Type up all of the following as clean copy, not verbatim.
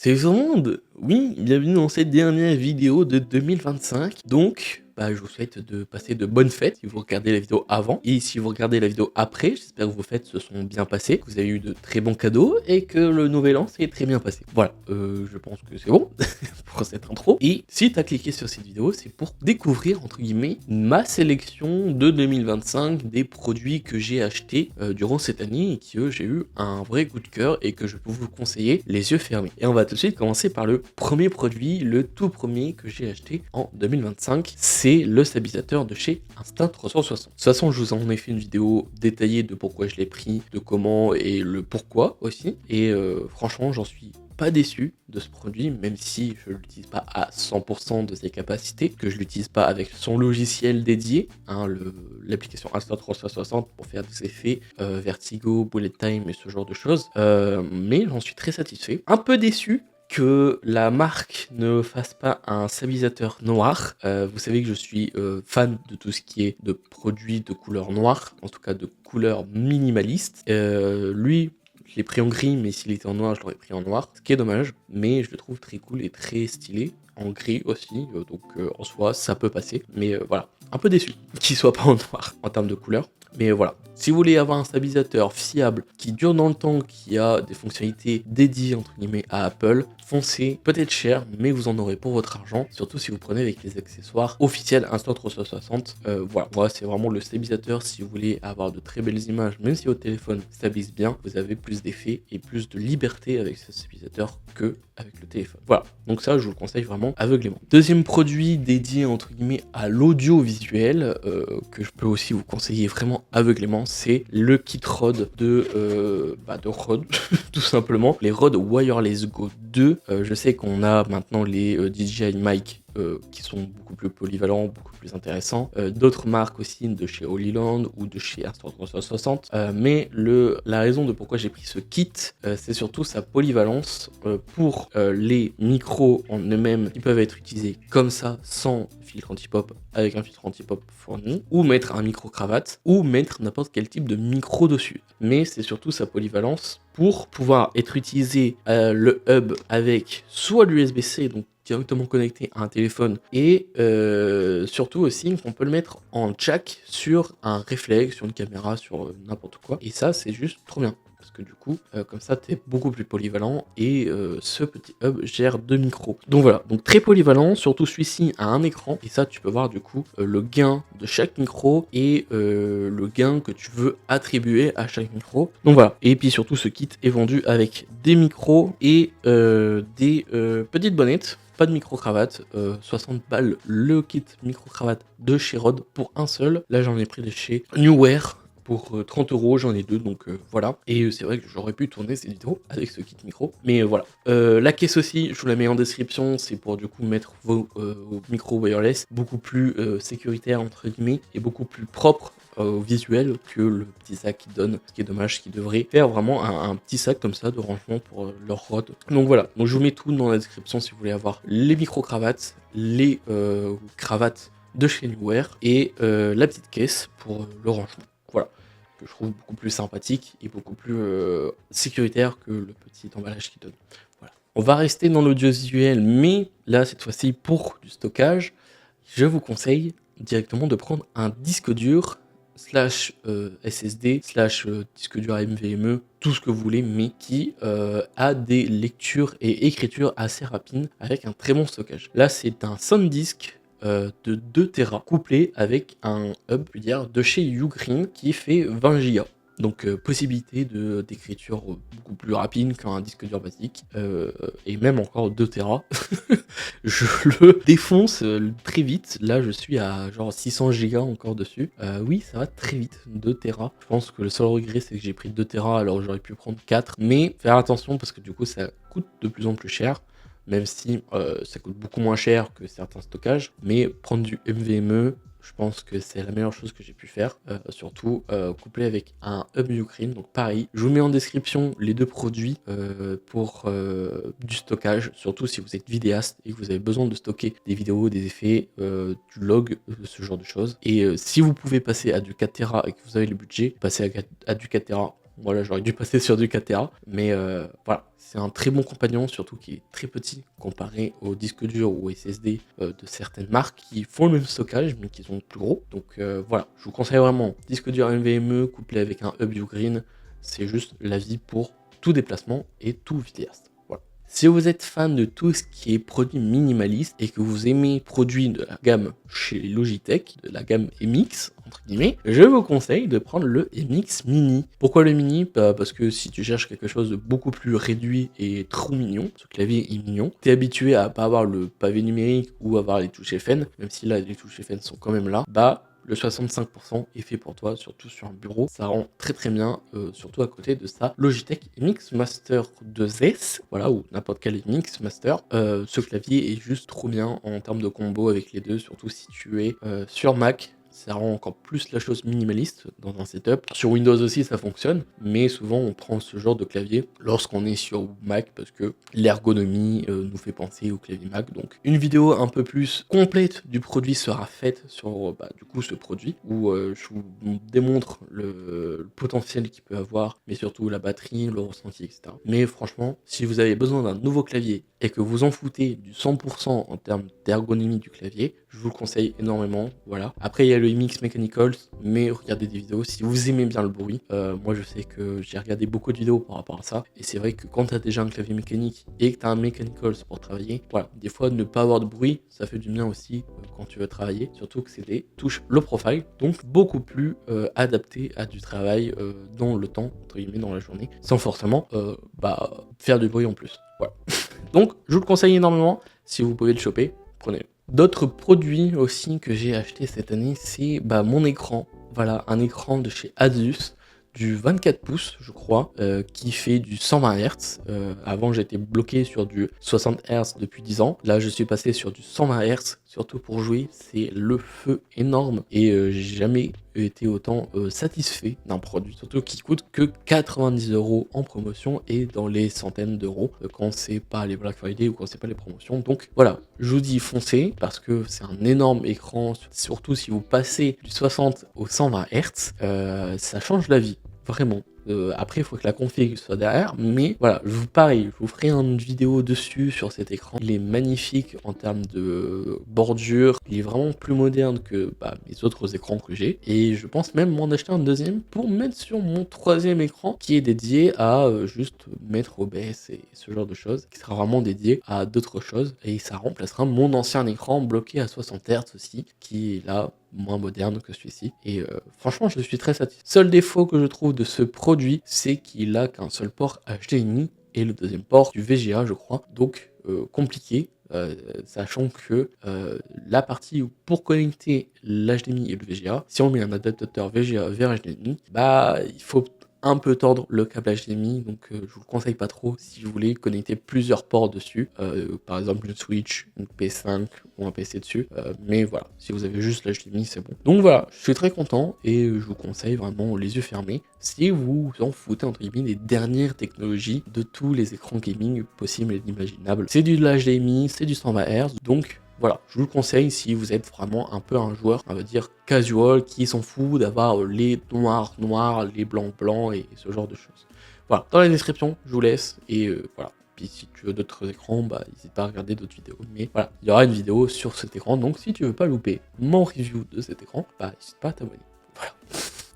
C'est tout le monde! Oui, bienvenue dans cette dernière vidéo de 2025. Donc, je vous souhaite de passer de bonnes fêtes si vous regardez la vidéo avant. Et si vous regardez la vidéo après, j'espère que vos fêtes se sont bien passées, que vous avez eu de très bons cadeaux et que le nouvel an s'est très bien passé. Voilà, je pense que c'est bon pour cette intro. Et si tu as cliqué sur cette vidéo, c'est pour découvrir, entre guillemets, ma sélection de 2025 des produits que j'ai achetés durant cette année et que j'ai eu un vrai coup de cœur et que je peux vous conseiller les yeux fermés. Et on va tout de suite commencer par le premier produit, le tout premier que j'ai acheté en 2025, c'est le stabilisateur de chez Insta360. De toute façon, je vous en ai fait une vidéo détaillée de pourquoi je l'ai pris, de comment et le pourquoi aussi. Et franchement, j'en suis pas déçu de ce produit, même si je l'utilise pas à 100% de ses capacités, que je l'utilise pas avec son logiciel dédié, l'application Insta360 pour faire des effets vertigo, bullet time et ce genre de choses. Mais j'en suis très satisfait. Un peu déçu que la marque ne fasse pas un stabilisateur noir. Vous savez que je suis fan de tout ce qui est de produits de couleur noire, en tout cas de couleur minimaliste. Lui, je l'ai pris en gris, mais s'il était en noir, je l'aurais pris en noir, ce qui est dommage, mais je le trouve très cool et très stylé, en gris aussi, donc en soi, ça peut passer, mais voilà, un peu déçu qu'il soit pas en noir en termes de couleur. Mais voilà, si vous voulez avoir un stabilisateur fiable, qui dure dans le temps, qui a des fonctionnalités dédiées entre guillemets à Apple, foncez, peut-être cher, mais vous en aurez pour votre argent, surtout si vous prenez avec les accessoires officiels Insta360. Voilà, moi c'est vraiment le stabilisateur si vous voulez avoir de très belles images, même si votre téléphone stabilise bien, vous avez plus d'effets et plus de liberté avec ce stabilisateur que avec le téléphone. Voilà, donc ça je vous le conseille vraiment aveuglément. Deuxième produit dédié entre guillemets à l'audiovisuel, que je peux aussi vous conseiller vraiment aveuglément, c'est le kit Rode de Rode, tout simplement. Les Rode Wireless Go 2. Je sais qu'on a maintenant les DJI Mic qui sont beaucoup plus polyvalents, beaucoup plus intéressants. D'autres marques aussi de chez Holyland ou de chez Insta360. Mais la raison de pourquoi j'ai pris ce kit, c'est surtout sa polyvalence pour les micros en eux-mêmes qui peuvent être utilisés comme ça, sans filtre anti-pop, avec un filtre anti-pop fourni, ou mettre un micro-cravate, ou mettre n'importe quel type de micro dessus. Mais c'est surtout sa polyvalence pour pouvoir être utilisé le hub avec soit l'USB-C, donc directement connecté à un téléphone, et surtout aussi qu'on peut le mettre en jack sur un réflexe, sur une caméra, sur n'importe quoi, et ça c'est juste trop bien. Parce que du coup, comme ça, t'es beaucoup plus polyvalent et ce petit hub gère 2 micros. Donc voilà, donc très polyvalent, surtout celui-ci a un écran et ça, tu peux voir du coup le gain de chaque micro et le gain que tu veux attribuer à chaque micro. Donc voilà, et puis surtout ce kit est vendu avec des micros et des petites bonnettes. Pas de micro-cravate, 60 balles le kit micro-cravate de chez Rode pour un seul. Là j'en ai pris de chez Newwear. Pour 30 euros, j'en ai deux, donc voilà. Et c'est vrai que j'aurais pu tourner cette vidéo avec ce kit micro, mais voilà. La caisse aussi, je vous la mets en description, c'est pour du coup mettre vos micros wireless beaucoup plus sécuritaire entre guillemets et beaucoup plus propre au visuel que le petit sac qui donne, ce qui est dommage, ce qui devrait faire vraiment un petit sac comme ça de rangement pour leur Rode. Donc voilà, donc je vous mets tout dans la description si vous voulez avoir les micro-cravates, les cravates de chez Newwear et la petite caisse pour le rangement. Voilà, que je trouve beaucoup plus sympathique et beaucoup plus sécuritaire que le petit emballage qu'il donne. Voilà. On va rester dans l'audiovisuel, mais là, cette fois-ci, pour du stockage, je vous conseille directement de prendre un disque dur slash SSD slash disque dur NVMe, tout ce que vous voulez, mais qui a des lectures et écritures assez rapides avec un très bon stockage. Là, c'est un SanDisk de 2 Tera couplé avec un hub de chez Ugreen qui fait 20 Go. Donc possibilité d'écriture beaucoup plus rapide qu'un disque dur basique et même encore 2 Tera. Je le défonce très vite. Là je suis à genre 600 Go encore dessus. Oui, ça va très vite, 2 Tera. Je pense que le seul regret c'est que j'ai pris 2 Tera alors j'aurais pu prendre 4. Mais faire attention parce que du coup ça coûte de plus en plus cher. Même si ça coûte beaucoup moins cher que certains stockages, mais prendre du NVMe, je pense que c'est la meilleure chose que j'ai pu faire, surtout couplé avec un hub Ugreen. Donc pareil, je vous mets en description les deux produits pour du stockage, surtout si vous êtes vidéaste et que vous avez besoin de stocker des vidéos, des effets, du log, ce genre de choses. Et si vous pouvez passer à du 4 Tera et que vous avez le budget, passez à du 4 Tera. Moi là j'aurais dû passer sur du 4 Tera, mais voilà, c'est un très bon compagnon, surtout qui est très petit comparé aux disques durs ou SSD de certaines marques qui font le même stockage mais qui sont plus gros. Donc voilà, je vous conseille vraiment disque dur NVMe couplé avec un hub Ugreen, c'est juste la vie pour tout déplacement et tout vidéaste. Voilà. Si vous êtes fan de tout ce qui est produit minimaliste et que vous aimez produits de la gamme chez Logitech, de la gamme MX, entre guillemets, je vous conseille de prendre le MX Mini. Pourquoi le Mini? Parce que si tu cherches quelque chose de beaucoup plus réduit et trop mignon, ce clavier est mignon, t'es habitué à pas avoir le pavé numérique ou avoir les touches FN, même si là les touches FN sont quand même là, bah le 65% est fait pour toi, surtout sur un bureau. Ça rend très très bien, surtout à côté de ça. Logitech MX Master 2S, voilà, ou n'importe quel MX Master. Ce clavier est juste trop bien en termes de combo avec les deux, surtout si tu es sur Mac. Ça rend encore plus la chose minimaliste dans un setup. Sur Windows aussi ça fonctionne, mais souvent on prend ce genre de clavier lorsqu'on est sur Mac parce que l'ergonomie nous fait penser au clavier Mac. Donc une vidéo un peu plus complète du produit sera faite sur du coup ce produit où je vous démontre le potentiel qu'il peut avoir, mais surtout la batterie, le ressenti, etc. Mais franchement, si vous avez besoin d'un nouveau clavier et que vous en foutez du 100% en termes d'ergonomie du clavier, je vous le conseille énormément. Voilà. Après, il y a le MX Mechanicals, mais regardez des vidéos si vous aimez bien le bruit. Moi, je sais que j'ai regardé beaucoup de vidéos par rapport à ça, et c'est vrai que quand tu as déjà un clavier mécanique et que tu as un Mechanicals pour travailler, voilà, des fois, ne pas avoir de bruit, ça fait du bien aussi quand tu veux travailler, surtout que c'est des touches low profile, donc beaucoup plus adaptées à du travail dans le temps, entre guillemets, dans la journée, sans forcément faire du bruit en plus. Voilà. Donc, je vous le conseille énormément. Si vous pouvez le choper, prenez-le. D'autres produits aussi que j'ai acheté cette année, c'est mon écran. Voilà, un écran de chez Asus, du 24 pouces, je crois, qui fait du 120 Hz. Avant, j'étais bloqué sur du 60 Hz depuis 10 ans. Là, je suis passé sur du 120 Hz, surtout pour jouer. C'est le feu énorme et j'ai jamais été autant satisfait d'un produit, surtout qui coûte que 90 € en promotion et dans les centaines d'euros quand c'est pas les Black Friday ou quand c'est pas les promotions. Donc voilà, je vous dis foncez parce que c'est un énorme écran, surtout si vous passez du 60 au 120 Hz, ça change la vie. Vraiment. Après, il faut que la config soit derrière, mais voilà, pareil, je vous ferai une vidéo dessus sur cet écran. Il est magnifique en termes de bordure, il est vraiment plus moderne que mes autres écrans que j'ai, et je pense même m'en acheter un deuxième pour mettre sur mon troisième écran qui est dédié à juste mettre OBS et ce genre de choses, qui sera vraiment dédié à d'autres choses, et ça remplacera mon ancien écran bloqué à 60 Hz aussi, qui est là moins moderne que celui-ci, et franchement je suis très satisfait. Seul défaut que je trouve de ce produit, c'est qu'il a qu'un seul port HDMI et le deuxième port du VGA je crois, donc compliqué, sachant que la partie où pour connecter l'HDMI et le VGA, si on met un adaptateur VGA vers HDMI, il faut un peu tordre le câble HDMI, donc je vous le conseille pas trop si vous voulez connecter plusieurs ports dessus, par exemple une Switch, une PS5 ou un PC dessus, mais voilà, si vous avez juste l'HDMI c'est bon. Donc voilà, je suis très content et je vous conseille vraiment les yeux fermés si vous en foutez entre guillemets des dernières technologies de tous les écrans gaming possibles et imaginables. C'est du HDMI, c'est du 120 Hz, donc voilà, je vous le conseille si vous êtes vraiment un peu un joueur, on va dire, casual, qui s'en fout d'avoir les noirs noirs, les blancs blancs et ce genre de choses. Voilà, dans la description, je vous laisse, et voilà. Puis si tu veux d'autres écrans, n'hésite pas à regarder d'autres vidéos. Mais voilà, il y aura une vidéo sur cet écran, donc si tu veux pas louper mon review de cet écran, n'hésite pas à t'abonner. Voilà.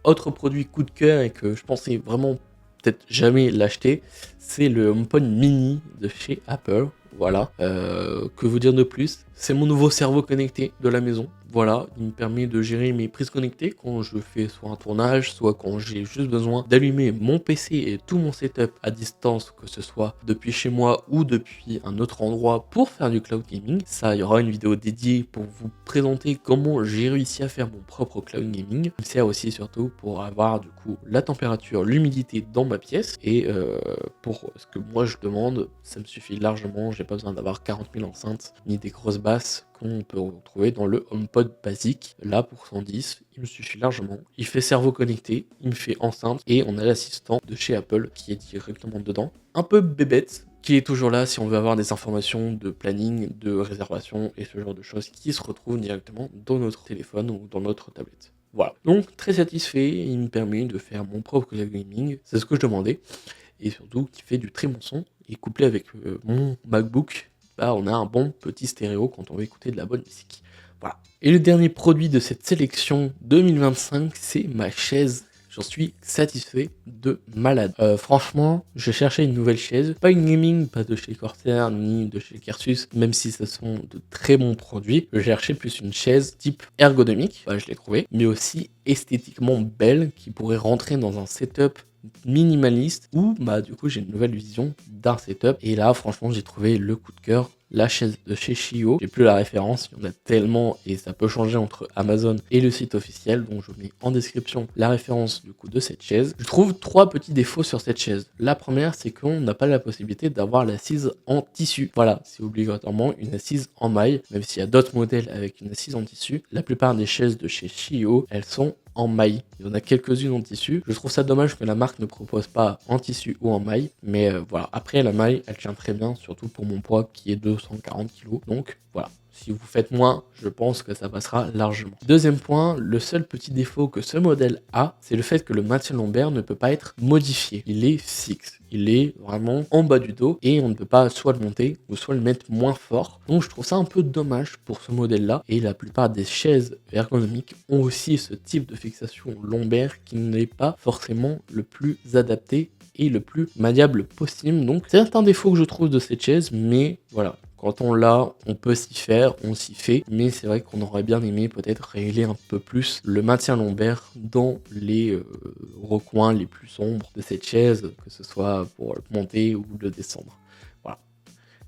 Autre produit coup de cœur et que je pensais vraiment peut-être jamais l'acheter, c'est le HomePod mini de chez Apple. Voilà, que vous dire de plus? C'est mon nouveau cerveau connecté de la maison. Voilà, il me permet de gérer mes prises connectées quand je fais soit un tournage, soit quand j'ai juste besoin d'allumer mon PC et tout mon setup à distance, que ce soit depuis chez moi ou depuis un autre endroit pour faire du cloud gaming. Ça, il y aura une vidéo dédiée pour vous présenter comment j'ai réussi à faire mon propre cloud gaming. Il sert aussi surtout pour avoir du coup la température, l'humidité dans ma pièce, et pour ce que moi je demande, ça me suffit largement. J'ai pas besoin d'avoir 40 000 enceintes ni des grosses basses qu'on peut retrouver dans le HomePod basique. Là, pour 110, il me suffit largement. Il fait cerveau connecté, il me fait enceinte, et on a l'assistant de chez Apple qui est directement dedans. Un peu bébête, qui est toujours là si on veut avoir des informations de planning, de réservation et ce genre de choses qui se retrouvent directement dans notre téléphone ou dans notre tablette. Voilà, donc très satisfait, il me permet de faire mon propre clavier gaming, c'est ce que je demandais, et surtout qui fait du très bon son, et couplé avec mon MacBook, bah on a un bon petit stéréo quand on veut écouter de la bonne musique. Voilà. Et le dernier produit de cette sélection 2025, c'est ma chaise. J'en suis satisfait de malade. Franchement, je cherchais une nouvelle chaise. Pas une gaming, pas de chez Corsair, ni de chez Kersus, même si ce sont de très bons produits. Je cherchais plus une chaise type ergonomique, bah, je l'ai trouvé, mais aussi esthétiquement belle, qui pourrait rentrer dans un setup minimaliste, où bah du coup j'ai une nouvelle vision d'un setup. Et là, franchement, j'ai trouvé le coup de cœur. La chaise de chez Shio, j'ai plus la référence, il y en a tellement et ça peut changer entre Amazon et le site officiel, donc je mets en description la référence du coup de cette chaise. Je trouve 3 petits défauts sur cette chaise. La première, c'est qu'on n'a pas la possibilité d'avoir l'assise en tissu. Voilà, c'est obligatoirement une assise en maille, même s'il y a d'autres modèles avec une assise en tissu. La plupart des chaises de chez Shio, elles sont en maille. Il y en a quelques-unes en tissu. Je trouve ça dommage que la marque ne propose pas en tissu ou en maille. Mais voilà, après la maille, elle tient très bien, surtout pour mon poids qui est 240 kg. Donc voilà, si vous faites moins, je pense que ça passera largement. Deuxième point, le seul petit défaut que ce modèle a, c'est le fait que le maintien lombaire ne peut pas être modifié. Il est fixe. Il est vraiment en bas du dos et on ne peut pas soit le monter ou soit le mettre moins fort. Donc je trouve ça un peu dommage pour ce modèle-là. Et la plupart des chaises ergonomiques ont aussi ce type de fixation lombaire qui n'est pas forcément le plus adapté et le plus maniable possible. Donc c'est un défaut que je trouve de cette chaise, mais voilà. Quand on l'a, on peut s'y faire, on s'y fait, mais c'est vrai qu'on aurait bien aimé peut-être régler un peu plus le maintien lombaire dans les recoins les plus sombres de cette chaise, que ce soit pour le monter ou le descendre. Voilà.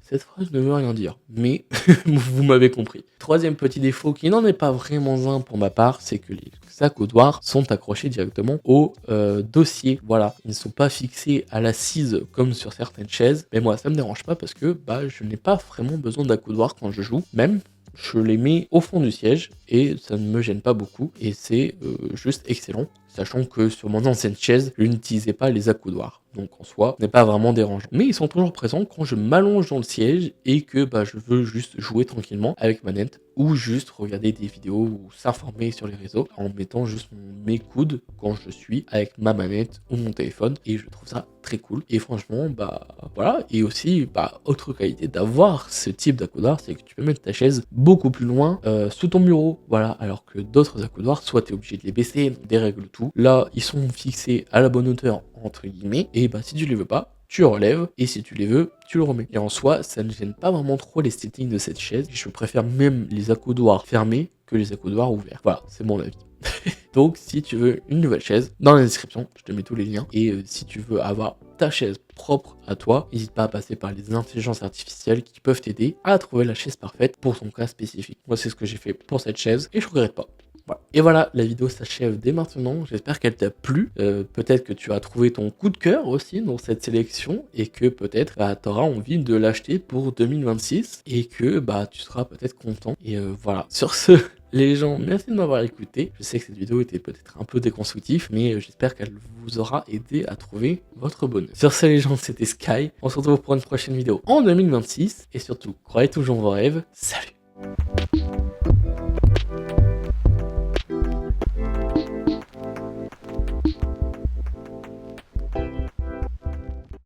Cette phrase ne veut rien dire, mais vous m'avez compris. Troisième petit défaut, qui n'en est pas vraiment un pour ma part, c'est que les accoudoirs sont accrochés directement au dossier. Voilà, ils ne sont pas fixés à l'assise comme sur certaines chaises. Mais moi, ça me dérange pas parce que bah, je n'ai pas vraiment besoin d'accoudoirs quand je joue. Même, je les mets au fond du siège et ça ne me gêne pas beaucoup. Et c'est juste excellent, sachant que sur mon ancienne chaise, je n'utilisais pas les accoudoirs. Donc en soi, ce n'est pas vraiment dérangeant. Mais ils sont toujours présents quand je m'allonge dans le siège et que bah, je veux juste jouer tranquillement avec manette ou juste regarder des vidéos ou s'informer sur les réseaux en mettant juste mes coudes quand je suis avec ma manette ou mon téléphone, et je trouve ça très cool. Et franchement, bah voilà. Et aussi, bah autre qualité d'avoir ce type d'accoudoir, c'est que tu peux mettre ta chaise beaucoup plus loin sous ton bureau. Voilà, alors que d'autres accoudoirs, soit tu es obligé de les baisser, donc dérègle tout. Là, ils sont fixés à la bonne hauteur entre guillemets, et bah si tu les veux pas, tu relèves, et si tu les veux, tu le remets. Et en soi, ça ne gêne pas vraiment trop l'esthétique de cette chaise. Je préfère même les accoudoirs fermés que les accoudoirs ouverts. Voilà, c'est mon avis. Donc si tu veux une nouvelle chaise, dans la description, je te mets tous les liens. Et si tu veux avoir ta chaise propre à toi, n'hésite pas à passer par les intelligences artificielles qui peuvent t'aider à trouver la chaise parfaite pour ton cas spécifique. Moi, c'est ce que j'ai fait pour cette chaise, et je regrette pas. Voilà. Et voilà, la vidéo s'achève dès maintenant. J'espère qu'elle t'a plu. Peut-être que tu as trouvé ton coup de cœur aussi dans cette sélection et que peut-être bah, tu auras envie de l'acheter pour 2026 et que bah, tu seras peut-être content. Et voilà. Sur ce, les gens, merci de m'avoir écouté. Je sais que cette vidéo était peut-être un peu déconstructive, mais j'espère qu'elle vous aura aidé à trouver votre bonheur. Sur ce, les gens, c'était Sky. On se retrouve pour une prochaine vidéo en 2026. Et surtout, croyez toujours en vos rêves. Salut!